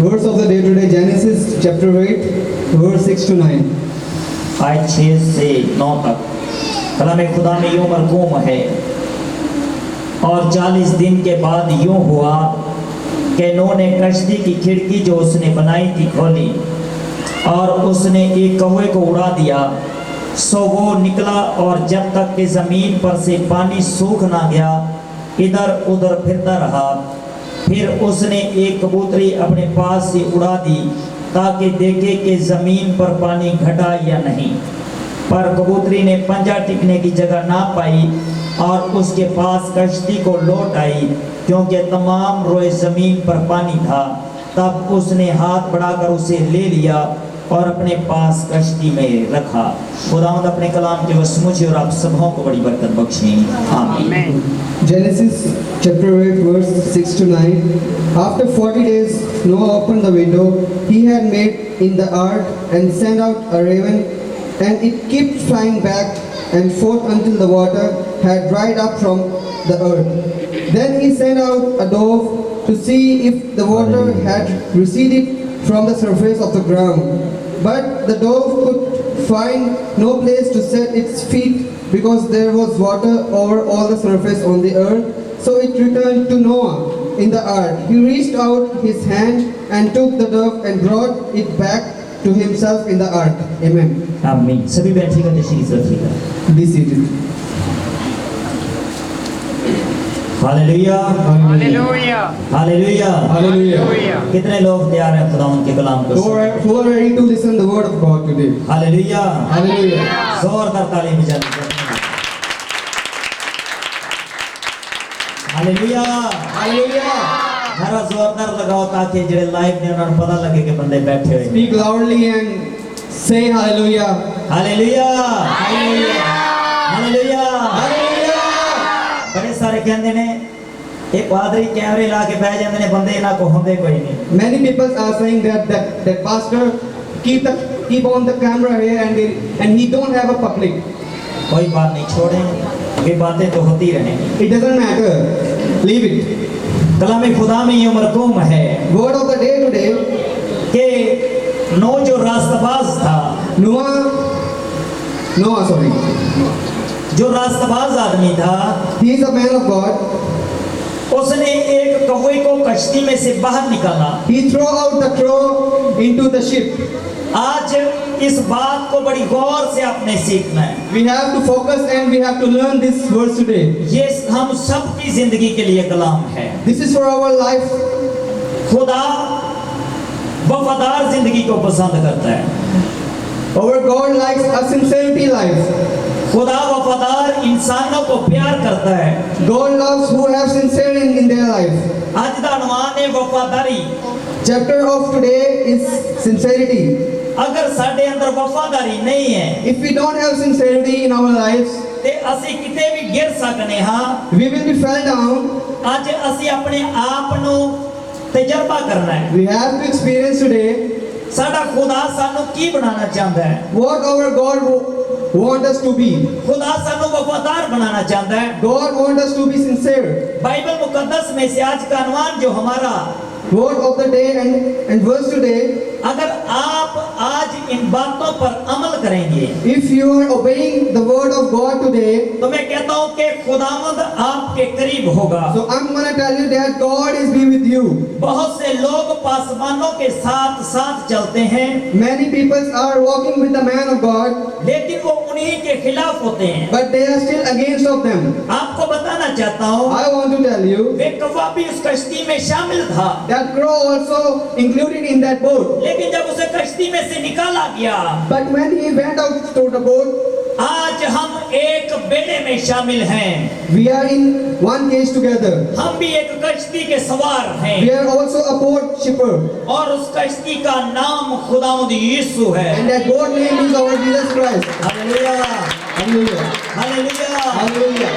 Verse of the day today, Genesis chapter 8, verse 6 to 9. आयत 6 से 9 तक कलाम खुदा में यूं मरकूम है। और 40 दिन के बाद यूं हुआ कि नूह ने कश्ती की खिड़की जो उसने बनाई थी खोली और उसने एक कौवे को उड़ा दिया। सो वो निकला और जब तक कि ज़मीन पर से पानी सूख ना गया इधर उधर फिरता रहा। फिर उसने एक कबूतरी अपने पास से उड़ा दी ताकि देखे कि ज़मीन पर पानी घटा या नहीं। पर कबूतरी ने पंजा टिकने की जगह ना पाई और उसके पास कश्ती को लौट आई क्योंकि तमाम रोए ज़मीन पर पानी था। तब उसने हाथ बढ़ाकर उसे ले लिया और अपने पास कश्ती में रखा। खुदावंद अपने कलाम के वस मुझे और आप सबों को बड़ी बरकत बख्शें, आमीन। Genesis chapter 8, verse 6 to 9. After 40 days, Noah opened the window he had made in the ark and sent out a raven, and it kept flying back and forth until the water had dried up from the earth. Then he sent out a dove to see if the water had receded from the surface of the ground. But the dove could find no place to set its feet because there was water over all the surface on the earth. So it returned to Noah in the ark. He reached out his hand and took the dove and brought it back to himself in the ark. Amen. आमीन। सभी बैठिएगा, तशरीफ रखिएगा। Be seated. Hallelujah, hallelujah, hallelujah, Hallelujah. कितने लोग तैयार हैं खुदावंद के कलाम को सुनने? Who are ready to listen the word of God today? Hallelujah, Hallelujah. जोरदार ताली बजाइए। Hallelujah, Hallelujah. हरा जोरदार लगाओ ताकि जेड़े लाइव ने उन्हें पता लगे कि बंदे बैठे हुए हैं। Speak loudly and say hallelujah. Hallelujah, Hallelujah. Hallelujah. Hallelujah. बड़े सारे कहते ने एक पादरी कैमरे ला के बैठ जाते ने बंदे इन्हां को होंदे कोई नहीं। Many people are saying that pastor keep on the camera here and he don't have a public. कोई बात नहीं, छोड़ें, ये बातें तो होती रहेंगी। It doesn't matter. Leave it. कलाम खुदा में ये मरकूम है Word of the day today. कि नूह जो रास्तबाज था, Noah, sorry. जो रास्तबाज आदमी था, He is a man of God. उसने एक कौवे को कश्ती में से बाहर निकाला। He throw out the crow into the ship. आज इस बात को बड़ी गौर से आपने सीखना है। We have to focus and we have to learn this verse today. ये हम सबकी जिंदगी के लिए कलाम है। This is for our life. खुदा वफादार जिंदगी को पसंद करता है। Our God likes a sincerity life. खुदा वफादार इंसानों को प्यार करता है। God loves who have sincerity in their life. आज का अनुमान है वफादारी। Chapter of today is sincerity. अगर साडे अंदर वफादारी नहीं है, If we don't have sincerity in our lives, ते असी किते भी गिर सकने हाँ। we will be fell down. आज असी अपने आप नु तजर्बा करना है। We have to experience today साडा खुदा सानू की बनाना चाहता है। what our God wants us to be. खुदा सानू वफादार बनाना चाहता है। God wants us to be sincere. Bible मुकद्दस में से आज का अनुमान जो हमारा Word of the day and verse today. अगर आप आज इन बातों पर अमल करेंगे, If you are obeying the word of God today, तो मैं कहता हूँ कि खुदावंद आपके करीब होगा। so I'm gonna tell you that God is be with you. बहुत से लोग पासवानों के साथ साथ चलते हैं, Many people are walking with the man of God, लेकिन वो उन्हीं के खिलाफ होते हैं। but they are still against of them. आपको बताना चाहता हूँ, I want to tell you वे कौवा भी उस कश्ती में शामिल था, that crow also included in that boat. लेकिन जब उसे कश्ती में से निकाला गया, But when he went out to the boat, आज हम एक बेड़े में शामिल हैं। we are in one case together. हम भी एक कश्ती के सवार हैं। We are also a boat shipper, और उस कश्ती का नाम खुदावंद यीशु है। and that boat name is our Jesus Christ. Hallelujah, Hallelujah. Hallelujah. Hallelujah.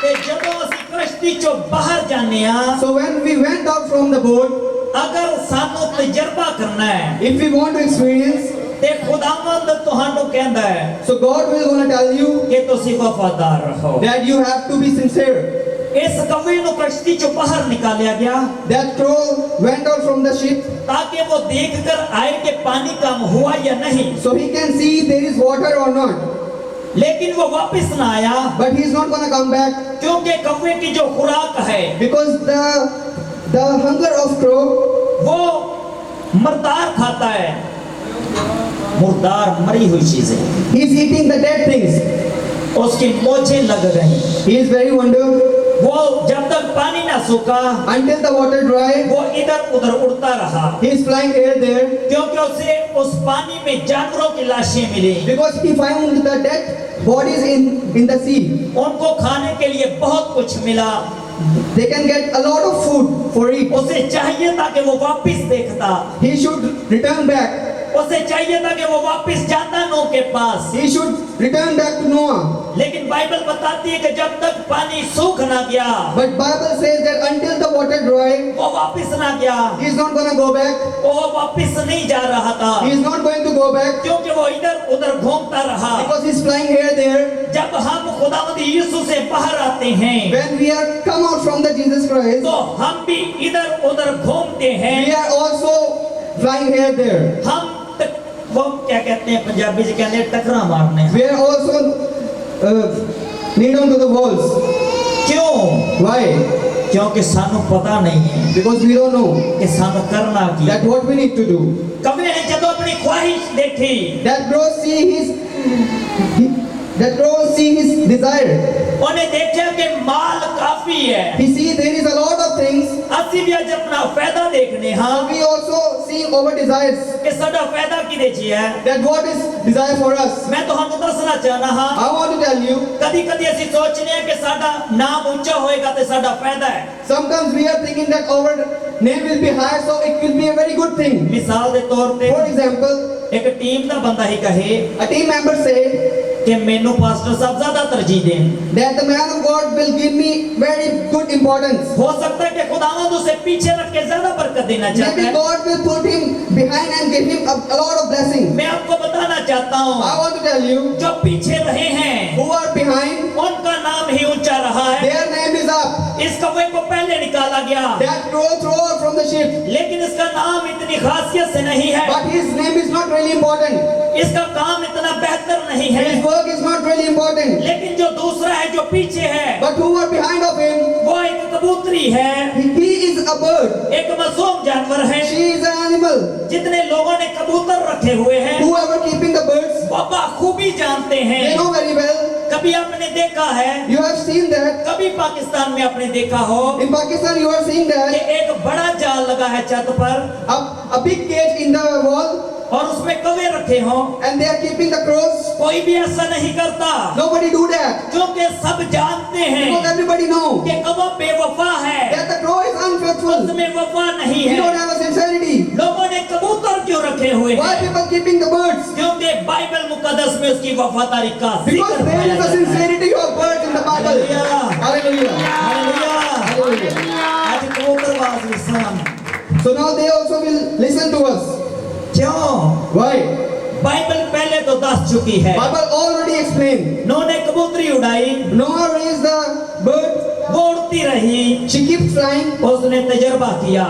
ते जब ਅਸੀਂ कश्ती चो बाहर जाने आ, So when we went out from the boat, अगर सानू तजर्बा करना है, if we want to experience, ते खुदावंद ਤੁਹਾਨੂੰ ਕਹਿੰਦਾ ਹੈ so God will gonna tell you कि ਤੁਸੀਂ वफादार रहो। that you have to be sincere. इस कौवे ਨੂੰ कश्ती चों बाहर निकाला गया that crow went out from the ship ताकि वो देखकर आए कि पानी कम हुआ या नहीं, so he can see there is water or not. लेकिन वो वापस ना आया But he is not going to come back क्योंकि कौवे की जो खुराक है because the hunger of crow, वो मर्दार खाता है, मुर्दार मरी हुई चीजें, he is eating the dead things. उसकी मोछें लग रही, He is very wonder वो जब तक पानी ना सूखा until the water dry. वो इधर उधर उड़ता रहा He is flying here there क्योंकि उसे उस पानी में जानवरों की लाशें मिली, because he found the dead bodies in the sea. उनको खाने के लिए बहुत कुछ मिला, They can get a lot of food for it. उसे चाहिए था कि वो वापस देखता, He should return back. उसे चाहिए था कि वो वापस जाता नूह के पास, He should return back to Noah. लेकिन बाइबल बताती है कि जब तक पानी सूख ना गया But Bible says that until the water dry, वो वापस ना गया, he is not going to go back. वो वापस नहीं जा रहा था He is not going to go back क्योंकि वो इधर उधर घूमता रहा। because he is flying here there. जब हम खुदावंद यीशु से बाहर आते हैं When we are come out from the Jesus Christ, तो हम भी इधर उधर घूमते we हैं, are also flying here there. हम वो क्या कहते हैं पंजाबी से कहते हैं टकरा मारने। We are also lead on to the walls. क्यों? Why? क्योंकि सानू पता नहीं है Because we don't know कि सानू करना की। that what we need to do. कभी ने जब अपनी ख्वाहिश देखी That crow see his desire. उन्हें देखा कि माल काफी है, He see there is a lot of things. ਅਸੀਂ ਵੀ ਅੱਜ ਆਪਣਾ फायदा देखने हाँ We also see our desires. कि साडा फायदा किदे च है। That what is desire for us. मैं ਤੁਹਾਨੂੰ ਦੱਸਣਾ ਚਾਹਨਾ ਹਾਂ I want to tell you. कदी कदी ਅਸੀਂ सोचने हैं कि साडा नाम ऊंचा होएगा तो साडा फायदा है। Sometimes we are thinking that our name will be high, so it will be a very good thing. मिसाल ਦੇ तौर ਤੇ For example, एक टीम ਦਾ ਬੰਦਾ ਹੀ ਕਹੇ a team member say कि ਮੈਨੂੰ ਪਾਸਟਰ ਸਾਹਿਬ ਜ਼ਿਆਦਾ ਤਰਜੀਹ ਦੇਣ, that the man of God will give me very good importance. हो सकता है कि खुदावंद उसे पीछे रख के ज्यादा बरकत देना चाहता Maybe है। God will put him behind and give him a lot of blessing. मैं आपको बताना चाहता हूँ I want to tell you, जो पीछे रहे हैं who are behind, उनका नाम ही ऊंचा रहा है। their name is up. इस कौवे को पहले निकाला गया That crow throw out from the ship, लेकिन इसका नाम इतनी खासियत से नहीं है, but his name is not really important. इसका काम इतना बेहतर नहीं है, His work is not really important. लेकिन जो दूसरा है जो पीछे है But who are behind of him, वो एक कबूतरी है, he is a bird. एक मासूम जानवर है। She is an animal. जितने लोगों ने कबूतर रखे हुए हैं Whoever keeping the birds, वो बखूबी जानते they हैं। know very well. कभी आपने देखा है, You have seen that. कभी पाकिस्तान में आपने देखा हो In Pakistan, you are seeing कि that एक बड़ा जाल लगा है छत पर a big cage in the wall, और उसमें कौवे रखे हों, and they are keeping the crows. कोई भी ऐसा नहीं करता Nobody do that क्योंकि सब जानते because हैं everybody know कि कौवा बेवफा है, that the crow is unfaithful. उसमें वफा नहीं He don't है। have a sincerity. लोगों ने कबूतर क्यों रखे हुए Why हैं? people keeping the birds? क्योंकि बाइबल मुकद्दस में उसकी वफादारी का Because जिक्र there पाया is a जाता है। sincerity of birds in the Bible. Hallelujah. Hallelujah. Hallelujah. Hallelujah. आज कबूतरबाज इंसान So now they also will listen to us. क्यों? Why? बाइबल पहले तो दस चुकी है। Bible already explained. नूह ने कबूतरी उड़ाई, Noah raised the bird. वो उड़ती रही, She keeps flying. उसने तजर्बा किया।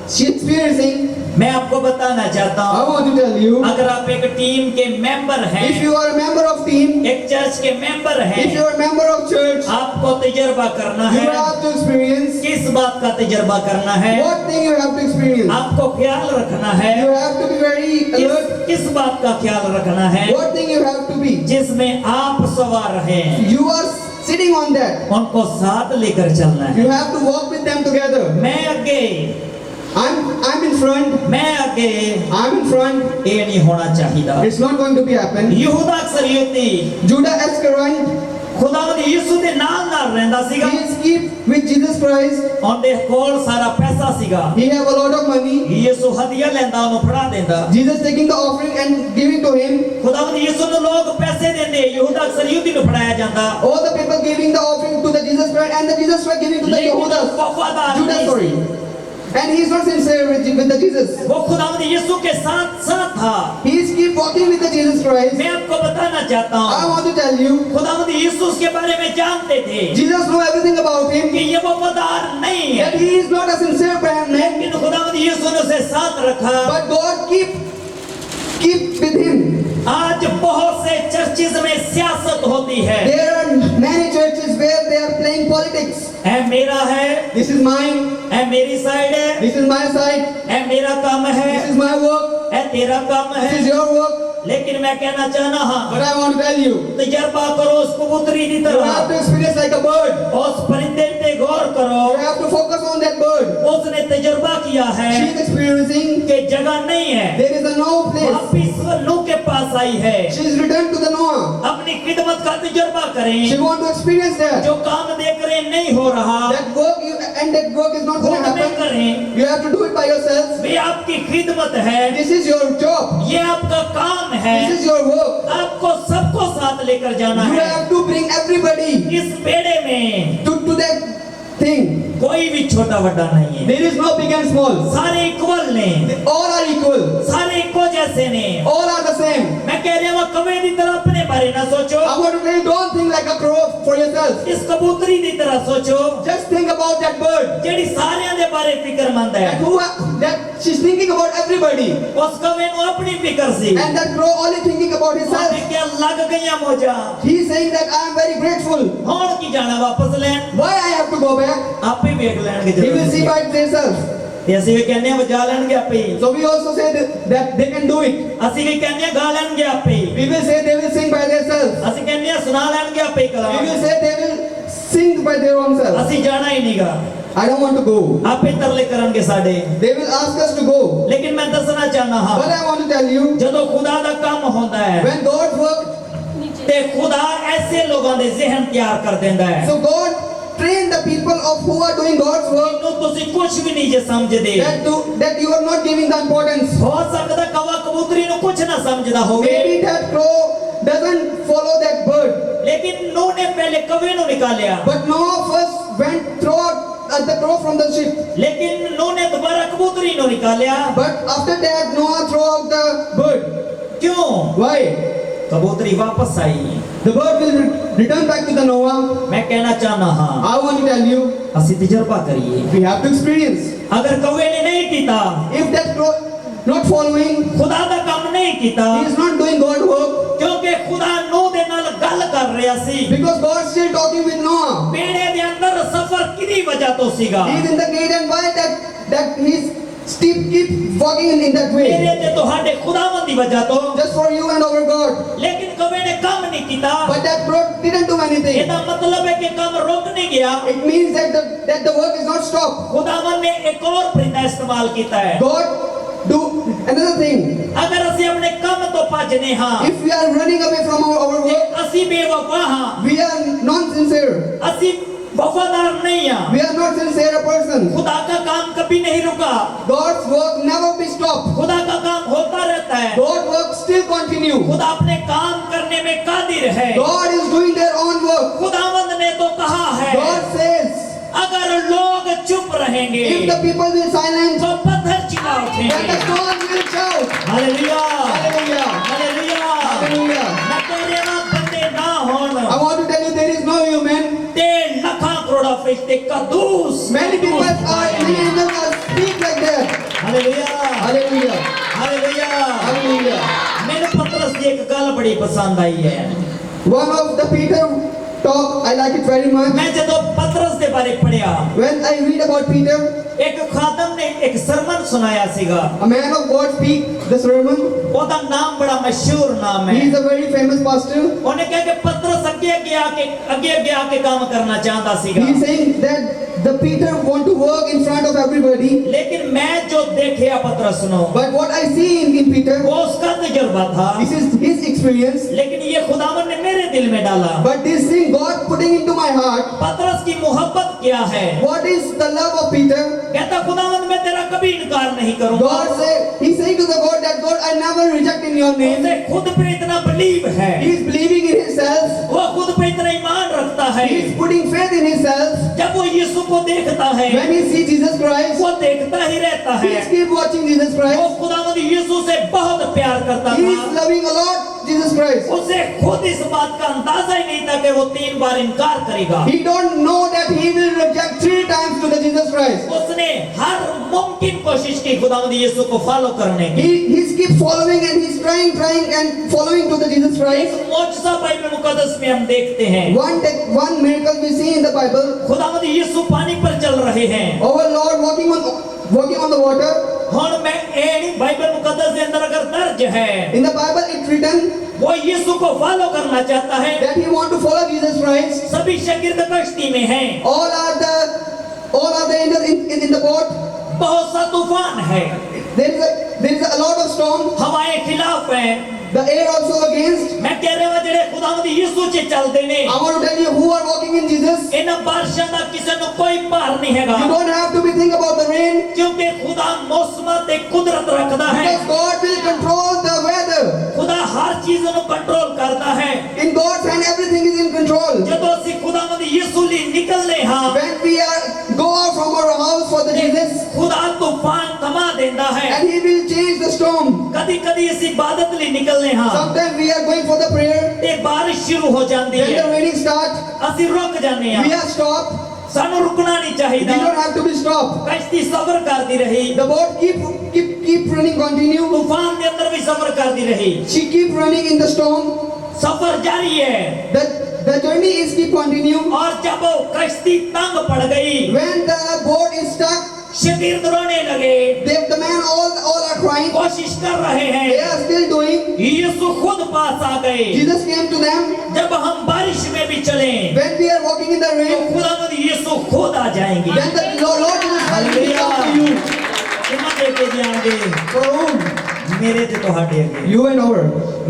She experiencing. मैं आपको बताना चाहता I हूँ, want to tell you, अगर आप एक टीम के मेंबर if हैं, you are a member of team, एक चर्च के मेंबर if हैं, you are a member of church, आपको तजर्बा करना you है। have to experience. किस बात का तजर्बा करना है? What thing you have to experience? आपको ख्याल रखना है। You have to be very alert. किस बात का ख्याल रखना है? What thing you have to be? जिसमें आप सवार हैं, You are sitting on that. उनको साथ लेकर चलना है। You have to walk with them together. मैं आगे, I'm in front. मैं आगे, I'm in front. ये नहीं होना चाहिए। It's not going to be happen. यहूदा अक्सरियती Judah Iscariot, खुदावंद यीशु ਦੇ ਨਾਲ ਨਾਲ ਰਹਿੰਦਾ ਸੀਗਾ। he is keep with Jesus Christ. ਉਹਦੇ ਕੋਲ ਸਾਰਾ ਪੈਸਾ ਸੀਗਾ। He have a lot of money. ਯੀਸ਼ु ਹਦੀਆ ਲੈਂਦਾ ਉਹਨੂੰ ਫੜਾ ਦਿੰਦਾ। Jesus taking the offering and giving to him. खुदावंद यीशु ਨੂੰ ਲੋਕ ਪੈਸੇ ਦਿੰਦੇ, ਯਹੂਦਾ ਅਕਸਰਿयਤੀ ਨੂੰ ਫੜਾਇਆ ਜਾਂਦਾ। All the people giving the offering to the Jesus Christ, and the Jesus Christ giving to the लेकिन Yehudas. वफादार Judah, नहीं sorry. C. And he is not sincere with the Jesus. वो खुदावंद यीशु के साथ साथ था। He is keep walking with the Jesus Christ, मैं आपको बताना चाहता I हूँ, want to tell you, खुदावंद यीशु के बारे में जानते थे Jesus knew everything about him, कि ये वफादार नहीं है, that he is not a sincere man, लेकिन खुदावंद यीशु ने उसे साथ रखा। but God keep with him. आज बहुत से चर्चिज में सियासत होती है, There are many churches where they are playing politics. है मेरा है, This is mine, है मेरी साइड है, this is my side, है मेरा काम है, this is my work, है तेरा काम this है। is your work. लेकिन मैं कहना चाहना हाँ, But I want to tell you, तजर्बा करो उस कबूतरी की you तरह, have to experience like a bird. उस परिंदे पे गौर करो, You have to focus on that bird. उसने तजर्बा किया है She is experiencing, कि जगह नहीं है, there is a no place. वापिस नूह के पास आई है, She is returned to the Noah. अपनी खिदमत का तजर्बा करें, She want to experience that. जो काम देख रहे नहीं हो रहा That work and that work is not वो going to नहीं happen. करें, You have to do it by yourself. वे आपकी खिदमत है, This is your job. ये आपका काम है, This is your work. आपको सबको साथ लेकर जाना You है। have to bring everybody इस बेड़े में to that thing. कोई भी छोटा बड़ा नहीं है, There is no big and small. सारे इक्वल ने, They all are equal. सारे इक्को जैसे ने। All are the same. मैं कह रहा हूँ कवे की तरह अपने बारे ना सोचो, I want to tell you, don't think like a crow for yourself. इस कबूतरी की तरह सोचो, Just think about that bird. JD सारियां दे बारे फिक्रमंद है, That she's thinking about everybody. उस कवे नु अपनी फिक्र सी, And that crow only thinking about उन्हें himself. क्या लग गया मौजा, He's saying that I am very grateful. होन की जाना वापस लेन, Why I have to go back? आप ही वेख लेन के He will जरूरत see है। by themselves. ते ਅਸੀਂ ਵੀ ਕਹਿੰਦੇ ਆ ਵਜਾ ਲੈਣਗੇ ਆਪੇ ਹੀ, So we also say that they can do it. ਅਸੀਂ ਵੀ ਕਹਿੰਦੇ ਆ ਗਾ ਲੈਣਗੇ ਆਪੇ ਹੀ, We will say they will sing by themselves. ਅਸੀਂ ਕਹਿੰਦੇ ਆ ਸੁਣਾ ਲੈਣਗੇ ਆਪੇ ਹੀ We will Kalam, say they will sing by their own self. ਅਸੀਂ ਜਾਣਾ ਹੀ ਨਹੀਂਗਾ, I don't want to go. ਆਪੇ ਤਰਲੇ ਕਰਨਗੇ ਸਾਡੇ। They will ask us to go. लेकिन मैं दसना चाहना हाँ, But I want to tell you, ਜਦੋਂ ਖੁਦਾ ਦਾ ਕੰਮ ਹੁੰਦਾ ਹੈ when God's work, ਤੇ ਖੁਦਾ ਐਸੇ ਲੋਕਾਂ ਦੇ ਜ਼ਿਹਨ ਤਿਆਰ ਕਰ ਦਿੰਦਾ ਹੈ, so God train the people of who are doing God's work ਇਹਨੂੰ ਤੁਸੀਂ ਕੁਝ ਵੀ ਨਹੀਂ ਜੇ ਸਮਝਦੇ। that you are not giving the importance. ਹੋ ਸਕਦਾ ਕਵਾ ਕਬੂਤਰੀ ਨੂੰ ਕੁਝ ਨਾ ਸਮਝਦਾ ਹੋਵੇ, Maybe that crow doesn't follow that bird. लेकिन नूह ने पहले कवे ਨੂੰ ਨਿਕਾਲਿਆ, But Noah first went throw out the crow from the ship. लेकिन नूह ने दोबारा कबूतरी ਨੂੰ ਨਿਕਾਲਿਆ। But after that Noah throw out the bird. क्यों? Why? कबूतरी वापस आई। The bird will return back to the Noah. मैं कहना चाहना हाँ, I want to tell you, ਅਸੀਂ तजर्बा करिए, we have to experience. अगर कवे ने नहीं कीता, If that crow not following, खुदा ਦਾ ਕੰਮ नहीं कीता, he is not doing God work, क्योंकि खुदा नूह ਦੇ ਨਾਲ ਗੱਲ ਕਰ ਰਿਹਾ ਸੀ। because God is still talking with Noah. बेड़े ਦੇ ਅੰਦਰ ਸਫ਼ਰ ਕਿਹਦੀ ਵਜ੍ਹਾ ਤੋਂ ਸੀਗਾ? He is in the gate, and why that he's keep walking in that way? ਮੇਰੇ ਤੇ ਤੁਹਾਡੇ ਖੁਦਾਵੰਦ ਦੀ ਵਜ੍ਹਾ ਤੋਂ। Just for you and our God. लेकिन कवे ने काम नहीं कीता, But that crow didn't do anything. ਇਹਦਾ ਮਤਲਬ ਹੈ ਕਿ ਕੰਮ ਰੁਕ ਨਹੀਂ ਗਿਆ। It means that the work is not stopped. खुदावन ने एक और परिंदा इस्तेमाल किया है। God do another thing. अगर ਅਸੀਂ ਆਪਣੇ ਕੰਮ ਤੋਂ ਭੱਜਨੇ ਹਾਂ, If we are running away from our ਤੇ work, ਅਸੀਂ ਬੇਵਫਾ ਹਾਂ, we are non-sincere. ਅਸੀਂ वफादार नहीं हैं। We are not sincere person. खुदा का काम कभी नहीं रुका, God's work never be stopped. खुदा का काम होता रहता है। God's work still continue. खुदा अपने काम करने में कादिर है। God is doing their own work. खुदावंद ने तो कहा है, God says, अगर लोग चुप रहेंगे if the people will silence, तो पत्थर चिल्ला then the उठेंगे। stones will shout. Hallelujah, Hallelujah. Hallelujah. Hallelujah. मैं कह रहा हूं, बंदे ना होन, I want to tell you, there is no human. ते लखा करोड़ा फरिश्ते कदूस Many people many angels are speak like that. Hallelujah, Hallelujah. Hallelujah. Hallelujah. मैंने पतरस की एक गल बड़ी पसंद आई है। One of the Peter talk, I like it very much. मैं जदों पतरस के बारे पढ़िया, When I read about Peter, एक खादम ने एक सरमन सुनाया सीगा। a man of God speak the sermon. ओदा नाम बड़ा मशहूर नाम He है। is a very famous pastor. उन्हें कहा कि पतरस आगे आके काम करना चाहता सीगा। He is saying that the Peter want to work in front of everybody. लेकिन मैं जो देखे पतरस no, But what I see in Peter, वो उसका तजुर्बा था। this is his experience. लेकिन ये खुदावन ने मेरे दिल में डाला। But this thing God putting into my heart. पतरस की मोहब्बत क्या है? What is the love of Peter? कहता खुदावन मैं तेरा कभी इनकार नहीं करूंगा। God say, he saying to the God that God I never reject in your name. उसे खुद पे इतना बिलीव है, He is believing in himself. वो खुद पे इतना ईमान रखता है। He is putting faith in himself. जब वो यीशु को देखता है, When he sees Jesus Christ, वो देखता ही रहता he है। is keep watching Jesus वो Christ. खुदावंद यीशु से बहुत प्यार करता He था। is loving a lot Jesus Christ. उसे खुद इस बात का अंदाजा ही नहीं था कि वो 3 बार इनकार करेगा। He don't know that he will reject 3 times to the Jesus Christ. उसने हर मुमकिन कोशिश की खुदावंद यीशु को फॉलो करने की। He keeps following and he's trying and following to the Jesus Christ. एक मौजज़ा बाइबल मुकद्दस में हम देखते हैं। One miracle we see in the Bible. खुदावंद यीशु पानी पर चल रहे हैं। Our Lord walking on the water. हुण मैं एड़ी बाइबल मुकद्दस के अंदर अगर दर्ज है, In the Bible it's written वो यीशु को फॉलो करना चाहता है। that he want to follow Jesus Christ. सभी शागिर्द कश्ती में हैं। All are the angels in the boat. बहुत सा तूफान है। There is a lot of storm. हवाएं खिलाफ हैं। The air also against. मैं कह रहा हूं जेड़े खुदावंद यीशु चे चलदे ने, I want to tell you who are walking in Jesus. इन बारिशां दा किसे नु कोई पार नहीं हैगा। You don't have to be think about the rain क्योंकि खुदा मौसमां ते कुदरत रखदा है। because God will control the weather. खुदा हर चीज नु कंट्रोल करता है। In God's hand everything is in control. जदों असी खुदावंद यीशु लई निकलने हां, When we go out from our house for the Jesus खुदा तूफान थमा देंदा है। and he will change the storm. कदी-कदी असी इबादत लई निकलने हां, Sometimes we are going for the prayer. ते बारिश शुरू हो जांदी When the है। raining start, असी रुक जाने we हां। are stopped. सानू रुकना नहीं We चाहिदा। don't have to be stopped. कश्ती सब्र करदी रही। The boat keep running continue. तूफान के अंदर भी सब्र करदी रही। She keep running in the storm. सफर जारी है। The journey is keep continue. और जब वो कश्ती तंग पड़ गई, When the boat is stuck, शागिर्द रोने लगे। the men all are crying. कोशिश कर रहे They हैं। are still doing. यीशु खुद पास आ गए। Jesus came to them. जब हम बारिश में भी चलें, When we are walking in the तो rain, खुदावंद यीशु खुद आ जाएंगे। then the Lord Jesus Christ will come to you. किन्ना देके जाएंगे? For whom? मेरे ते तुहाडे अगे। You and our.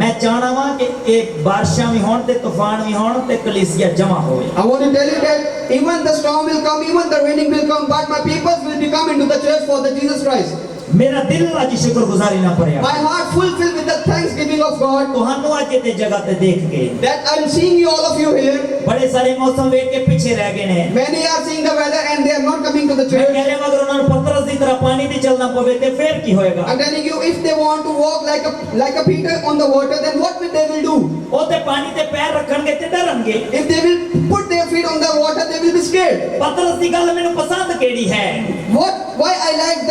मैं चाहना वा कि एक बारिशां भी होण ते तूफान भी होण ते कलीसिया जमा होए। I want to tell you that even the storm will come, even the raining will come, but my people will be come into the church for the Jesus Christ. मेरा दिल आज शुक्रगुजारी ना पड़े। My heart fulfilled with the thanksgiving of God तुहानू आज ते जगह ते देख के that I'm seeing you, all of you here. बड़े सारे मौसम वेख के पीछे रह गए ने। Many are seeing the weather and they are not coming to the मैं church. कह रहा हूं अगर उन्होंने पतरस की तरह पानी दी चलना पवे ते फिर की होएगा? I'm telling you, if they want to walk like a Peter on the water, then what will they will do? ਉਹ ਤੇ ਪਾਣੀ ਤੇ ਪੈਰ ਰੱਖਣਗੇ ਤੇ ਡਰਨਗੇ। If they will put their feet on the water, they will be scared. पतरस ਦੀ ਗੱਲ ਮੈਨੂੰ ਪਸੰਦ ਕਿਹੜੀ ਹੈ? Why I like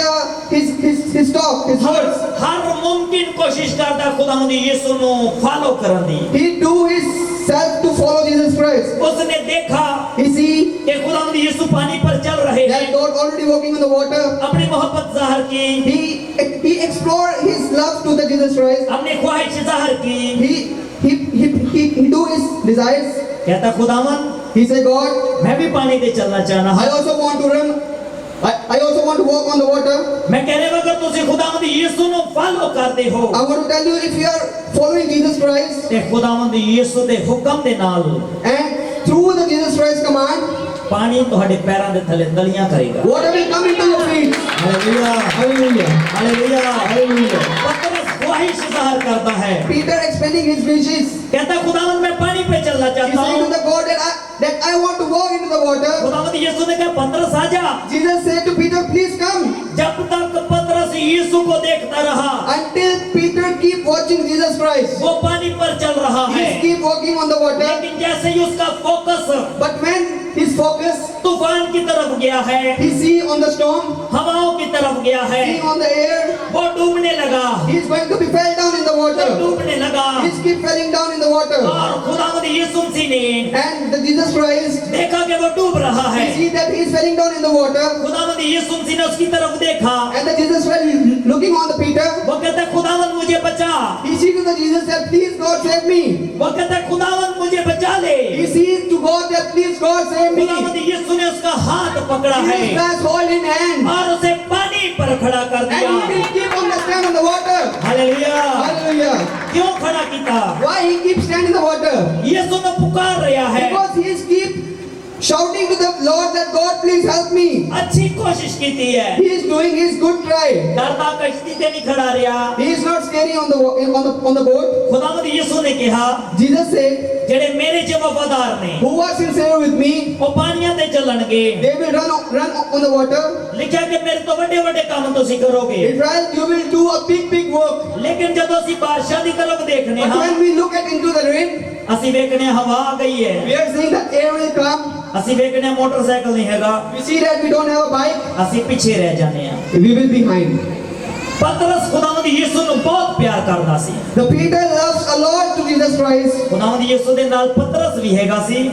his talk, his words. ਹਰ ਮੁਮਕਿਨ ਕੋਸ਼ਿਸ਼ ਕਰਦਾ ਖੁਦਾਵੰਦ ਯਿਸੂ ਨੂੰ ਫਾਲੋ ਕਰਨ ਦੀ। He do his self to follow Jesus Christ. उसने देखा He see कि खुदावंद यीशु पानी पर चल रहे that हैं। God already walking on the water. अपनी मोहब्बत जाहिर की, He explored his love to the Jesus Christ. अपनी ख्वाहिश जाहिर की। He do his desires. कहता खुदावंद He say, God, मैं भी पानी पे चलना चाहना I है। also want to run. I also want to walk on the water. मैं कह रहा हूं अगर तुझे खुदावंद यीशु ਨੂੰ ਫਾਲੋ ਕਰਦੇ ਹੋ I want to tell you, if you are following Jesus Christ ਤੇ ਖੁਦਾਵੰਦ ਯੀਸ਼ु ਦੇ ਹੁਕਮ ਦੇ ਨਾਲ and through the Jesus Christ command, ਪਾਣੀ ਤੁਹਾਡੇ ਪੈਰਾਂ ਦੇ ਥੱਲੇ ਤਲੀਆਂ ਕਰੇਗਾ। water will come into your feet. Hallelujah, Hallelujah. Hallelujah. Hallelujah. पतरस ख्वाहिश जाहिर करता है। Peter expanding his wishes. कहता खुदावंद मैं पानी पे चलना He चाहता saying हूं। to the God that I want to walk into the water. खुदावंद यीशु ने कहा पतरस आ जा। Jesus said to Peter, please come. जब तक पतरस यीशु को देखता रहा, Until Peter keep watching Jesus Christ. वो पानी पर चल रहा है। He keep walking on the water. लेकिन जैसे ही उसका focus But when his focus, तूफान की तरफ गया है, he see on the storm, हवाओं की तरफ गया है, seeing on the air, वो डूबने लगा। he is going to be fell down in the वो water. डूबने लगा He keep falling down in the water. और खुदावंद यीशु मसीह ने And the Jesus Christ, देखा कि वो डूब रहा है। he see that he is falling down in the water. खुदावंद यीशु मसीह ने उसकी तरफ देखा। And the Jesus Christ looking on the Peter, वो कहता खुदावंद मुझे बचा। he see to the Jesus that please God save me. वो कहता खुदावंद मुझे बचा ले। He sees to God that please God save me. खुदावंद यीशु ने उसका हाथ पकड़ा है Jesus Christ hold in hand. और उसे पानी पर खड़ा कर And दिया। he will keep on the stand on the water. Hallelujah. Hallelujah. क्यों खड़ा किया? Why he keeps stand in the water? यीशु ने पुकार रहा है। Because he is keep shouting to the Lord that God please help me. अच्छी कोशिश की थी है, He is doing his good try. डरता कश्ती से नहीं खड़ा रहा। He is not scary on the boat. खुदावंद यीशु ने कहा, Jesus said, जेड़े मेरे च वफादार ने who are sincere with me, वो पानियां ते चलणगे। they will run on the water. लिखा कि मेरे तो बड़े बड़े काम तुसी करोगे, Israel, you will do a big work. लेकिन जब ਅਸੀਂ ਬਾਰਿਸ਼ਾਂ ਦੀ ਤਰफ देखने But हाँ, when we look at into the rain, ਅਸੀਂ ਵੇਖਨੇ हवा आ गई है, we are seeing that air will come. ਅਸੀਂ ਵੇਖਨੇ मोटरसाइकिल नहीं हैगा, We see that we don't have a bike. ਅਸੀਂ ਪਿੱਛੇ ਰਹਿ ਜਾਂਦੇ ਹਾਂ। We will be behind. ਪਤਰਸ ਖੁਦਾਵੰਦ ਯੀਸ਼ੂ ਨੂੰ ਬਹੁਤ ਪਿਆਰ ਕਰਦਾ ਸੀ। The Peter loves a lot to Jesus Christ. ਖੁਦਾਵੰਦ ਯੀਸ਼ੂ ਦੇ ਨਾਲ ਪਤਰਸ ਵੀ ਹੈਗਾ ਸੀ,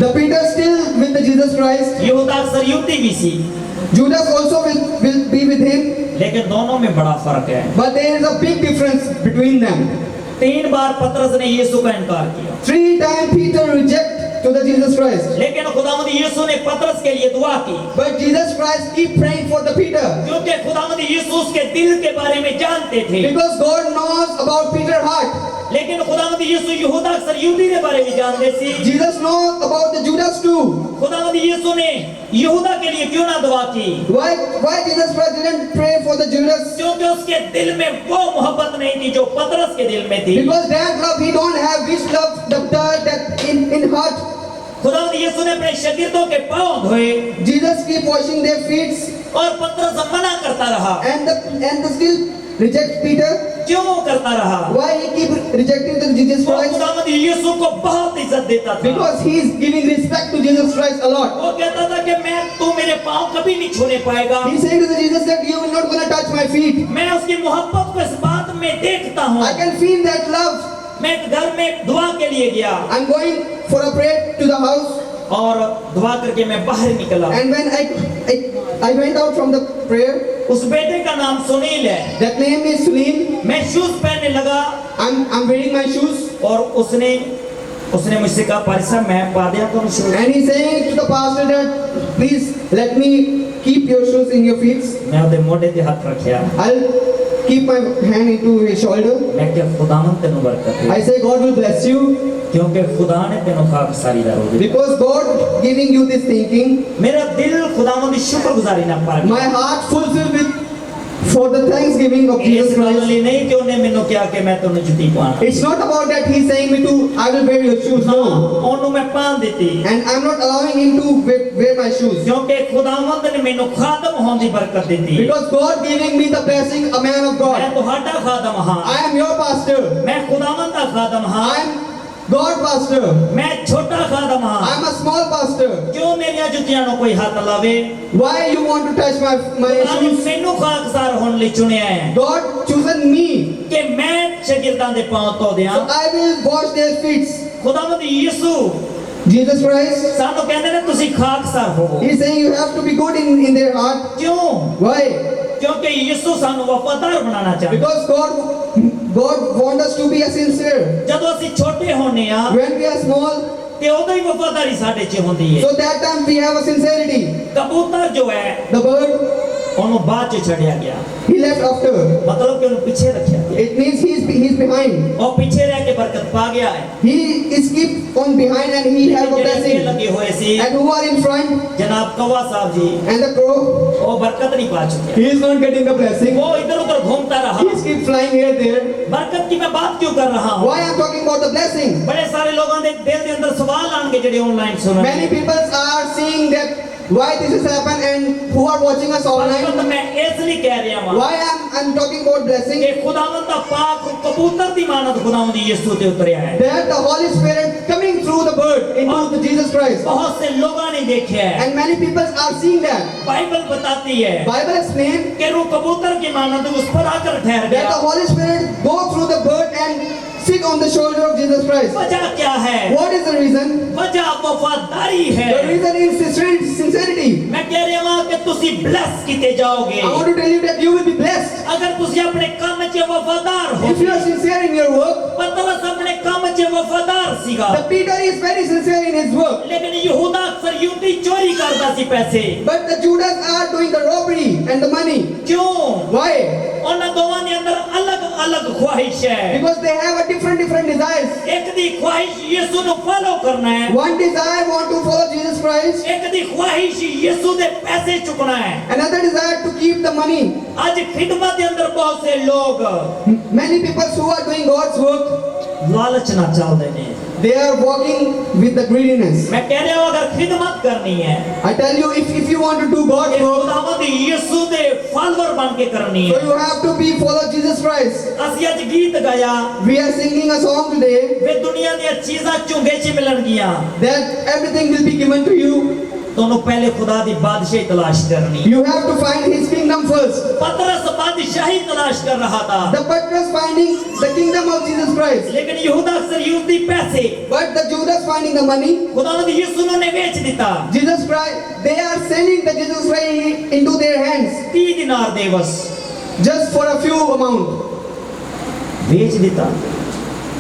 The Peter still with the Jesus Christ. ਯਹੂਦਾ ਇਸਕरियोती भी ਸੀ, Judas also will be with him. लेकिन दोनों में बड़ा फर्क है। But there is a big difference between them. 3 बार पतरस ने यीशु का इनकार किया, 3 times Peter reject to the Jesus Christ. लेकिन खुदावंद यीशु ने पतरस के लिए दुआ की, But Jesus Christ keep praying for the Peter. क्योंकि खुदावंद यीशु उसके दिल के बारे में जानते थे। Because God knows about Peter's heart. लेकिन खुदावंद यीशु यहूदा इस्करियोती के बारे में जानते सी। Jesus knows about the Judas too. खुदावंद यीशु ने यहूदा के लिए क्यों ना दुआ की? Why Jesus Christ didn't pray for the Judas? क्योंकि उसके दिल में वो मोहब्बत नहीं थी जो पतरस के दिल में थी। Because that love he don't have, which love that in heart. खुदावंद यीशु ने अपने शागिर्दों के पांव धोए Jesus keep washing their feet और पतरस मना करता रहा। and the still reject Peter. क्यों करता रहा? Why he keep rejecting the Jesus वो Christ? खुदावंद यीशु को बहुत इज्जत देता था। Because he is giving respect to Jesus Christ a lot. वो कहता था कि मैं तू मेरे पांव कभी नहीं छूने पाएगा। He saying to the Jesus that you will not gonna touch my feet. मैं उसकी मोहब्बत को इस बात में देखता हूँ। I can feel that love. मैं घर में दुआ के लिए गया I'm going for a prayer to the house, और दुआ करके मैं बाहर निकला। and when I went out from the prayer, उस बेटे का नाम सुनील है। that name is Sunil. मैं शूज पहनने लगा I'm wearing my shoes, और उसने मुझसे कहा पारी साहब मैं पा दिया तुम shoes. and he's saying to the pastor that please let me keep your shoes in your feet. मैं उधर मोटे पे हाथ रखा, I'll keep my hand into his shoulder. मैं क्या खुदावंद तेनु बरकत दे, I say God will bless you क्योंकि खुदा ने तेनु खाक सारी दारोगे। because God giving you this thinking. मेरा दिल खुदावंद की शुक्रगुजारी ना पाए। My heart fulfilled with for the thanksgiving of Jesus इस गल Christ. ਲਈ नहीं कि ਉਹਨੇ ਮੈਨੂੰ ਕਿਹਾ ਕਿ ਮੈਂ ਤੈਨੂੰ ਜੁੱਤੀ ਪਾਣਾ। It's not about that he's saying me to I will wear your shoes. No. ਉਹਨੂੰ ਮੈਂ ਪਾਣ ਦਿੱਤੀ And I'm not allowing him to wear my shoes. क्योंकि खुदावंद ने ਮੈਨੂੰ ਖਾਦਮ ਹੋਣ ਦੀ ਬਰਕਤ ਦਿੱਤੀ। Because God giving me the blessing, a man of मैं God. ਤੁਹਾਡਾ ਖਾਦਮ ਹਾਂ, I am your pastor. मैं खुदावंद का खादम I हाँ, am God pastor. मैं छोटा खादम I हाँ। am a small pastor. क्यों मेरिया जुतियां ਨੂੰ ਕੋਈ ਹੱਥ ਲਾਵੇ? Why you want to touch my खुदा ने shoes? ਮੈਨੂੰ ਖਾਕਸਾਰ ਹੋਣ ਲਈ ਚੁਣਿਆ ਹੈ God chosen me. ਕਿ ਮੈਂ ਸ਼ਾਗਿਰਦਾਂ ਦੇ ਪਾਂव ਧੋ ਦਿਆਂ। So I will wash their feet. खुदावंद यीशु Jesus Christ, ਸਾਨੂੰ ਕਹਿੰਦੇ ਨੇ ਤੁਸੀਂ ਖਾਕਸਾਰ ਹੋਵੋ। he's saying you have to be good in their heart. क्यों? Why? क्योंकि यीशु ਸਾਨੂੰ ਵਫਾਦਾਰ ਬਣਾਉਣਾ ਚਾਹੁੰਦਾ। Because God wants us to be a sincere. ਜਦੋਂ ਅਸੀਂ ਛੋਟੇ ਹੁੰਨੇ ਆ When we are small, ਤੇ ਉਦੋਂ ਹੀ ਵਫਾਦਾਰੀ ਸਾਡੇ 'ਚ ਹੁੰਦੀ ਹੈ। so that time we have a sincerity. ਕਬੂਤਰ ਜੋ ਹੈ The bird, ਉਹਨੂੰ ਬਾਅਦ 'ਚ ਛੱਡਿਆ ਗਿਆ, he left after. ਮਤਲਬ ਕਿ ਉਹਨੂੰ ਪਿੱਛੇ ਰੱਖਿਆ ਗਿਆ। It means he's behind. ਉਹ ਪਿੱਛੇ ਰਹਿ ਕੇ ਬਰਕਤ ਪਾ ਗਿਆ ਹੈ। He is keep on behind and he have a ਜਿਹੜੇ ਅੱਗੇ blessing. ਲੱਗੇ ਹੋਏ ਸੀ And who are in front? ਜਨਾਬ ਕਵਾ Sahib ji, And the crow, ਉਹ ਬਰਕਤ नहीं पा चुके। he is not getting the blessing. वो इधर उधर घूमता रहा। He keep flying here there. बरकत की मैं बात क्यों कर रहा हूँ? Why I'm talking about the blessing? बड़े सारे लोगों के दिल के अंदर सवाल आएंगे जेडे ऑनलाइन सुन रहे Many हैं। people are seeing that why this has happened and who are watching us बरकत online. मैं इसलिए कह रहा हूँ Why I'm talking about blessing? कि खुदावंद दा पाक कबूतर दी मानत खुदावंद यीशु ते उतरया है। That the Holy Spirit coming through the bird into the Jesus Christ. बहुत से लोगों ने देखा है, And many people are seeing that. Bible बताती है Bible explains कि रूह कबूतर की मानत उस पर आकर ठहर that the गया। Holy Spirit go through the bird and sit on the shoulder of Jesus Christ. वजह क्या है? What is the reason? वजह वफादारी The है। reason is sincerity. मैं कह रहा हूँ कि तुसी ब्लेस किते जाओगे I want to tell you that you will be blessed अगर तुसी अपने काम च वफादार हो। if you are sincere in your work. पतरस अपने काम च वफादार सीगा, The Peter is very sincere in his work, लेकिन यहूदा अक्सर यूदी चोरी करता सी पैसे। but the Judas are doing the robbery and the money. क्यों? Why? उन दोवां दे अंदर अलग अलग ख्वाहिश है। Because they have a different desire. desires. ਇੱਕ ਦੀ ਖੁਆਇਸ਼ ਯਿਸੂ ਨੂੰ ਫਾਲੋ ਕਰਨਾ ਹੈ, One desire want to follow Jesus Christ. ਇੱਕ ਦੀ ਖੁਆਇਸ਼ ਯਿਸੂ ਦੇ ਪੈਸੇ ਚੁਕਣਾ ਹੈ। Another desire to keep the money. ਅੱਜ ਖਿਦਮਤ ਦੇ ਅੰਦਰ ਬਹੁਤ ਸੇ ਲੋਕ Many people who are doing God's work, ਲਾਲਚ ਨਾਲ ਚੱਲਦੇ ਨੇ। they are walking with the greediness. ਮੈਂ ਕਹਿ ਰਿਹਾ ਹਾਂ ਅਗਰ ਖਿਦਮਤ ਕਰਨੀ ਹੈ I tell you, if you want to do God's ਇਹ work, ਖੁਦਾਵੰਦ ਯਿਸੂ ਦੇ ਫਾਲੋਅਰ ਬਣ ਕੇ ਕਰਨੀ so ਹੈ। you have to be follow Jesus Christ. ਅਸੀਂ ਅੱਜ ਗੀਤ ਗਾਇਆ We are singing a song today ਵੇ ਦੁਨੀਆ ਦੀਆਂ ਚੀਜ਼ਾਂ ਝੁੰਗੇ 'ਚ ਮਿਲਣਗੀਆਂ, that everything will be given to you. ਤੁਹਾਨੂੰ ਪਹਿਲੇ ਖੁਦਾ ਦੀ ਬਾਦਸ਼ਾਹੀ ਤਲਾਸ਼ ਕਰਨੀ। You have to find His kingdom first. पतरस बादशाही तलाश कर रहा था, The Petrus finding the kingdom of Jesus Christ, लेकिन यहूदा अक्सर यहूदी पैसे but the Judas finding the money. खुदावंद यीशु ने बेच दिता। Jesus Christ, they are selling the Jesus Christ into their hands 30 दिनार दे बस just for a few amount. बेच दिता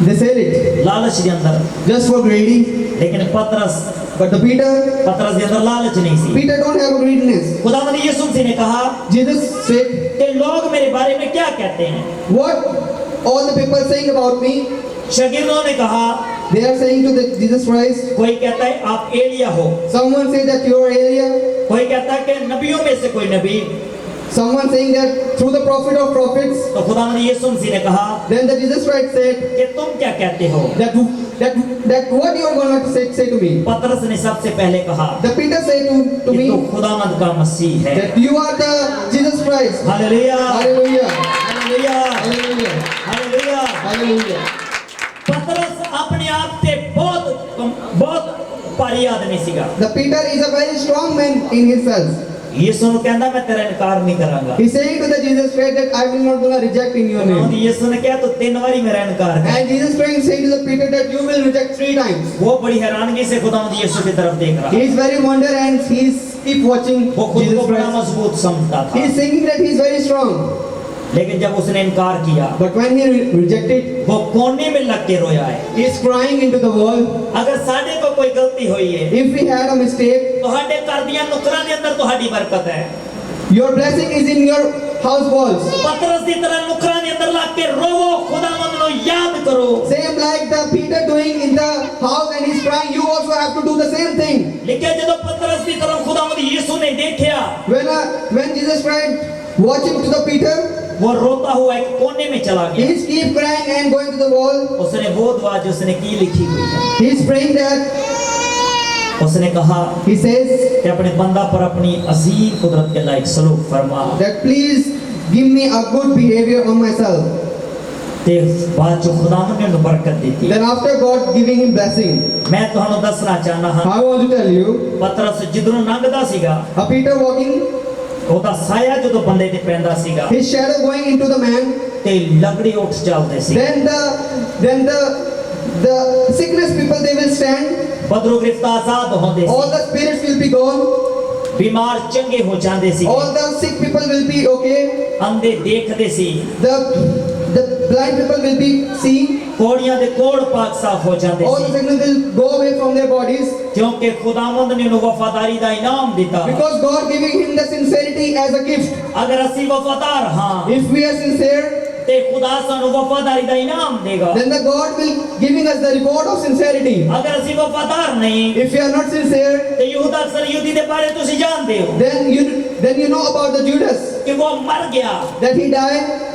They sell it लालच के अंदर। just for greedy. लेकिन पतरस But the पतरस के अंदर लालच नहीं सी। Peter don't have a greediness. खुदावंद यीशु मसीह ने कहा Jesus said, कि लोग मेरे बारे में क्या कहते हैं। what all the people saying about me? शागिर्दों ने कहा, They are saying to the Jesus Christ. कोई कहता है आप एलिया हो, Someone say that you are Elijah. कोई कहता है कि नबियों में से कोई नबी। Someone saying that through the prophet of prophets. तो खुदावंद यीशु मसीह ने कहा Then the Jesus Christ said कि तुम क्या कहते हो। that what you are going to say to me. पतरस ने सबसे पहले कहा The Peter said to कि me तू खुदावंद का मसीह है। that you are the Jesus Christ. Hallelujah, Hallelujah. Hallelujah, Hallelujah. Hallelujah. Hallelujah. पतरस अपने आप से बहुत भारी आदमी सीगा। The Peter is a very strong man in himself. यीशु ने कहता मैं तेरा इनकार नहीं करांगा। He saying to the Jesus Christ that I will not gonna reject in your खुदावंद name. यीशु ने कहा तो 3 बारी मेरा इनकार कर। And Jesus Christ saying to the Peter that you will reject 3 times. वो बड़ी हैरानगी से खुदावंद यीशु की तरफ देख रहा। He is very wonder and he is keep watching वो खुद Jesus को बड़ा Christ. मजबूत समझता He था, is thinking that he is very strong. लेकिन जब उसने इनकार किया But when he rejected, वो कोने में लग के रोया है। he is crying into the wall. अगर साडे को कोई गलती हुई है If we had a mistake, ਤੁਹਾਡੇ ਘਰ ਦੀਆਂ ਨੁਕਰਾਂ ਦੇ ਅੰਦਰ ਤੁਹਾਡੀ ਬਰਕਤ ਹੈ। your blessing is in your house walls. ਪਤਰਸ ਦੀ ਤਰ੍ਹਾਂ ਨੁਕਰਾਂ ਦੇ ਅੰਦਰ ਲੱਗ ਕੇ ਰੋਵੋ, ਖੁਦਾਵੰਦ ਨੂੰ ਯਾਦ ਕਰੋ। Same like the Peter doing in the house and he's crying, you also have to do the same thing. लेकिन ਜਦੋਂ ਪਤਰਸ ਦੀ ਤਰ੍ਹਾਂ ਖੁਦਾਵੰਦ ਯੀਸ਼ु ने देखा When Jesus Christ watching to the Peter, वो रोता हुआ एक कोने में चला he गया। is keep crying and going to the wall. उसने वो दुआ जो उसने की लिखी हुई है, He is praying that उसने कहा he says कि अपने बंदा पर अपनी अजीम कुदरत के लायक सलूक फरमा। that please give me a good behavior on myself. ते बाद जो खुदावंद ने उन्हें बरकत दी थी। Then after God giving him blessing, मैं ਤੁਹਾਨੂੰ ਦੱਸਣਾ ਚਾਹਨਾ ਹਾਂ, I want to tell you, ਪਤਰਸ ਜਿੱਧਰੋਂ ਲੰਘਦਾ ਸੀਗਾ a Peter walking, ਉਹਦਾ ਸਾਇਆ ਜਦੋਂ ਬੰਦੇ ਤੇ ਪੈਂਦਾ ਸੀਗਾ his shadow going into the man, ਤੇ ਲੰਗੜੇ ਉੱਠ ਚੱਲਦੇ ਸੀ। then the sickness people they will stand, ਬਦਰੋਂ ਗ੍ਰਿਫਤ ਆਜ਼ਾਦ ਹੁੰਦੇ all C, the spirits will be gone, बीमार चंगे हो जाते सी, all the sick people will be okay, अंधे देखते सी, the blind people will be seen, कोड़ियां दे कोड़ पाक साफ हो जाते all the C, sickness will go away from their bodies, क्योंकि खुदावंद ने उन्हें वफादारी दा इनाम दिता। because God giving him the sincerity as a gift. अगर असी वफादार हाँ If we are sincere, ते खुदा सानू वफादारी दा इनाम देगा। then the God will giving us the reward of sincerity. अगर असी वफादार नहीं If you are not sincere, ते यहूदा अक्सर यहूदी दे बारे तुसी जानदे हो then you know about the Judas कि वो मर गया, that he died.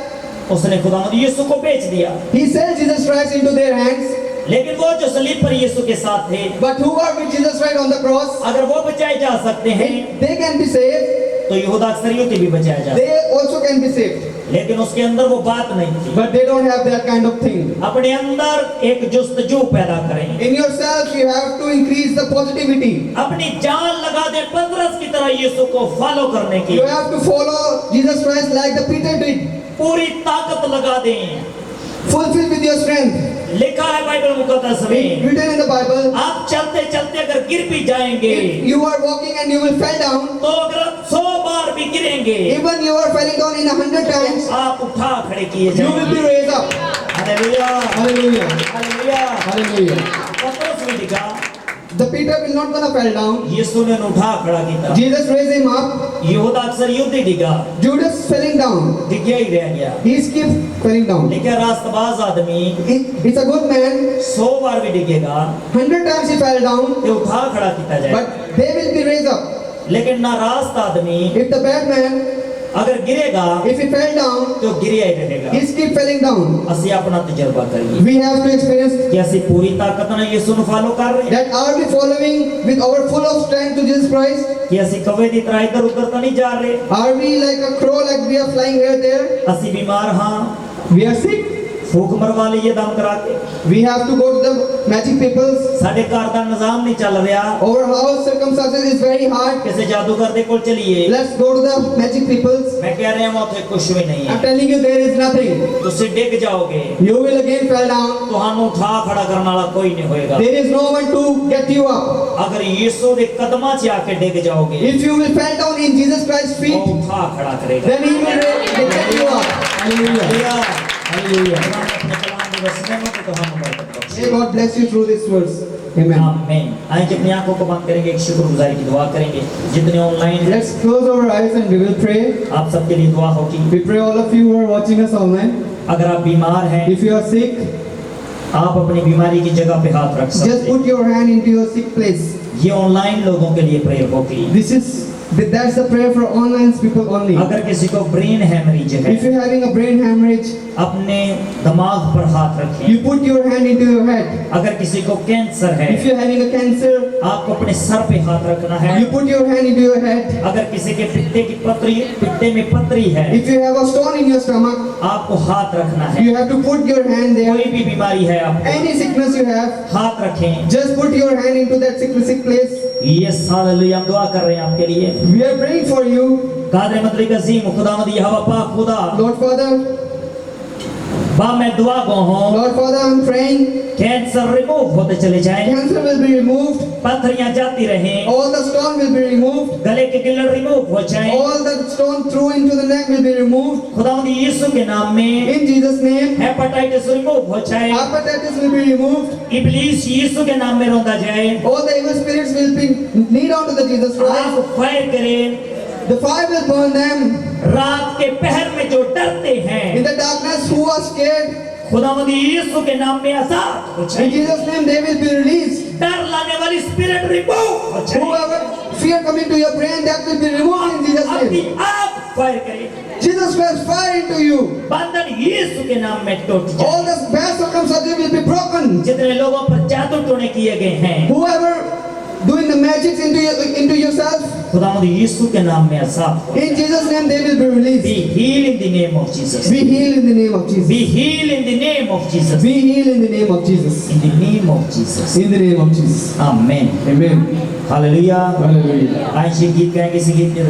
उसने खुदावंद यीशु को बेच दिया। He sells Jesus Christ into their hands. लेकिन वो जो सलीब पर यीशु के साथ थे, But who are with Jesus Christ on the cross, अगर वो बचाए जा सकते हैं they can be saved. तो यहूदा अक्सरियती भी बचाया जा सकता They also can be saved. है। लेकिन उसके अंदर वो बात नहीं थी। But they don't have that kind of thing. अपने अंदर एक जुस्तजू पैदा करें, In yourself, you have to increase the positivity. अपनी जान लगा दे पतरस की तरह यीशु को फॉलो करने की, You have to follow Jesus Christ like the Peter did. पूरी ताकत लगा दें। Fulfill with your strength. लिखा है बाइबल मुकद्दस में, Written in the Bible. आप चलते चलते अगर गिर भी जाएंगे If you are walking and you will fall down, तो अगर 100 बार भी गिरेंगे even you are falling down in 100 times, आप उठा खड़े किए you will be जाएंगे। raised up. Hallelujah, Hallelujah. Hallelujah. Hallelujah. पतरस ने लिखा the Peter will not gonna fall down. यीशु ने उन्हें उठा खड़ा किया। Jesus raised him up. यहूदा अक्सर युद्ध ही डिगा, Judas falling down. डिगया ही रह गया। He keeps falling down. लेकिन रास्तबाज आदमी He's a good man. 100 बार भी डिगेगा 100 times he fell down, ते उठा खड़ा किया जाए। but they will be raised up. लेकिन नाराज आदमी If the bad man, अगर गिरेगा if he fell down, तो गिरिया ही रहेगा। he keep falling down. ਅਸੀਂ अपना तजुर्बा करिए We have to experience कि ਅਸੀਂ पूरी ताकत ਨਾਲ ਯਿਸੂ ਨੂੰ ਫਾਲੋ ਕਰ ਰਹੇ ਹਾਂ that. Are we following with our full of strength to Jesus Christ? ਕਿ ਅਸੀਂ ਕਵੇ ਦੀ ਤਰ੍ਹਾਂ ਇੱਧਰ ਉੱਧਰ ਤਾਂ ਨਹੀਂ ਜਾ ਰਹੇ। Are we like a crow, like we are flying here there? ਅਸੀਂ ਬਿਮਾਰ ਹਾਂ, We are sick. ਫੂਕ ਮਰਵਾ ਲਈਏ ਦਮ ਕਰਾ ਕੇ। We have to go to the magic peoples. ਸਾਡੇ ਘਰ ਦਾ ਨਿਜ਼ਾਮ ਨਹੀਂ ਚੱਲ ਰਿਹਾ, Our house circumstances is very hard. ਕਿਸੇ ਜਾਦੂਗਰ ਦੇ ਕੋਲ ਚਲੀਏ। Let's go to the magic peoples. ਮੈਂ ਕਹਿ ਰਿਹਾ ਹਾਂ ਉੱਥੇ ਕੁਝ ਵੀ ਨਹੀਂ I'm ਹੈ। telling you, there is nothing. ਤੁਸੀਂ ਡਿੱਗ ਜਾਓਗੇ, You will again fall down. ਤੁਹਾਨੂੰ ਉਠਾ ਖੜਾ ਕਰਨ ਵਾਲਾ ਕੋਈ ਨਹੀਂ ਹੋਏਗਾ। There is no one to get you up. ਅਗਰ ਯਿਸੂ ਦੇ ਕਦਮਾਂ 'ਚ ਆ ਕੇ ਡਿੱਗ ਜਾਓਗੇ, If you will fall down in Jesus Christ's ਉਹ feet, ਉਠਾ ਖੜਾ ਕਰੇਗਾ। then He will get you up. Hallelujah. Hallelujah. अपने कलाम के वसीले में तो हम बरकत बख्शे। May God bless you through this verse. Amen. आमीन। आइए अपनी आंखों को बंद करेंगे, एक शुक्रगुजारी की दुआ करेंगे। जितने ऑनलाइन हैं, Let's close our eyes and we will pray. आप सबके लिए दुआ होगी। We pray all of you who are watching us online. अगर आप बीमार हैं, If you are sick, आप अपनी बीमारी की जगह पे हाथ रख सकते just हैं। put your hand into your sick place. ये ऑनलाइन लोगों के लिए प्रेयर होगी। That's the prayer for online people only. अगर किसी को ब्रेन हैमरेज है, If you're having a brain hemorrhage, अपने दिमाग पर हाथ रखें। you put your hand into your head. अगर किसी को कैंसर है, If you're having a cancer, आपको अपने सर पे हाथ रखना है। you put your hand into your head. अगर किसी के पित्ते में पथरी है, If you have a stone in your stomach, आपको हाथ रखना है। you have to put your hand there. कोई भी बीमारी है आपको, Any sickness you have, हाथ रखें। just put your hand into that sick place. Yes hallelujah, हम दुआ कर रहे हैं आपके लिए। We are praying for you. Kader मतलब अजीम खुदावंद यहोवा पाक खुदा, Lord Father, बा मैं दुआ गो हूं, Lord Father, I'm praying. Cancer remove होते चले जाएं, Cancer will be removed. पथरियां जाती रहें, All the stone will be removed. गले के गिल्लड़ रिमूव हो जाएं। All the stone through into the neck will be removed. खुदावंद यीशु के नाम में In Jesus' name, hepatitis remove हो जाए। hepatitis will be removed. इब्लीस यीशु के नाम में रोंदा जाए। All the evil spirits will be lead on to the Jesus Christ. आप फायर करें। The fire will burn them. रात के पहर में जो डरते हैं, In the darkness, who are scared, खुदावंद यीशु के नाम में आजाद हो in जाए। Jesus' name they will be released. डर लाने वाली स्पिरिट रिमूव हो जाए। Whoever fear coming to your brain, that will be removed in Jesus' अपनी name. आप फायर करें। Jesus Christ, fire into you. बंधन यीशु के नाम में टूट All जाए। the bad circumstances will be broken. जितने लोगों पर जादू टोने किए गए हैं, Whoever doing the magics into yourself, खुदावंद यीशु के नाम में आजाद हो in जाए। Jesus' name they will be Be released. healed in the name of Jesus. Be healed in the name of Jesus. Be healed in the name of Jesus. Be healed in the name of Jesus. In the name of Jesus. In the name of Jesus. Amen. Amen. Hallelujah. Hallelujah. आइए गीत गाएंगे, इसी गीत के